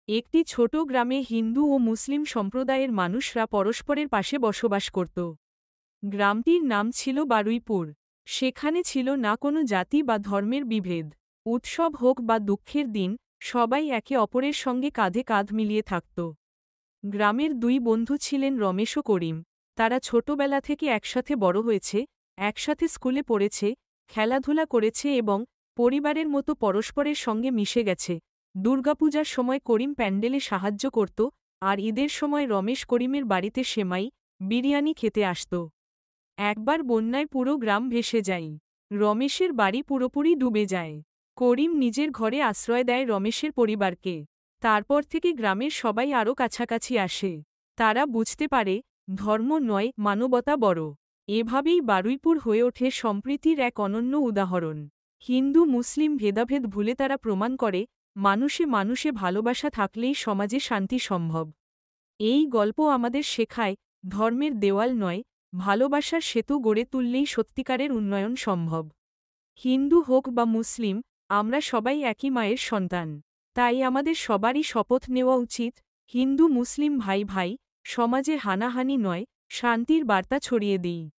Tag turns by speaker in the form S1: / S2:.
S1: একটি ছোট গ্রামে হিন্দু ও মুসলিম সম্প্রদায়ের মানুষরা পরস্পরের পাশে বসবাস করত। গ্রামটির নাম ছিল বারুইপুর। সেখানে ছিল না কোনো জাতি বা ধর্মের বিভেদ। উৎসব হোক বা দুঃখের দিন, সবাই একে অপরের সঙ্গে কাঁধে কাঁধ মিলিয়ে থাকত। গ্রামের দুই বন্ধু ছিলেন রমেশ ও করিম। তারা ছোটবেলা থেকে একসাথে বড় হয়েছে, একসাথে স্কুলে পড়েছে, খেলাধুলা করেছে এবং পরিবারের মতো পরস্পরের সঙ্গে মিশে গেছে। দুর্গাপূজার সময় করিম প্যান্ডেলে সাহায্য করত, আর ঈদের সময় রমেশ করিমের বাড়িতে সেমাই, বিরিয়ানি খেতে আসত। একবার বন্যায় পুরো গ্রাম ভেসে যায়। রমেশের বাড়ি পুরোপুরি ডুবে যায়। করিম নিজের ঘরে আশ্রয় দেয় রমেশের পরিবারকে। তারপর থেকে গ্রামের সবাই আরও কাছাকাছি আসে। তারা বুঝতে পারে, ধর্ম নয়, মানবতা বড়। এভাবেই বারুইপুর হয়ে ওঠে সম্প্রীতির এক অনন্য উদাহরণ। হিন্দু মুসলিম ভেদাভেদ ভুলে তারা প্রমাণ করে, মানুষে মানুষে ভালোবাসা থাকলেই সমাজে শান্তি সম্ভব। এই গল্প আমাদের শেখায়, ধর্মের দেওয়াল নয়, ভালোবাসার সেতু গড়ে তুললেই সত্যিকারের উন্নয়ন সম্ভব। হিন্দু হোক বা মুসলিম, আমরা সবাই একই মায়ের সন্তান। তাই আমাদের সবারই শপথ নেওয়া উচিত, হিন্দু মুসলিম ভাই ভাই, সমাজে হানাহানি নয়, শান্তির বার্তা ছড়িয়ে দিই।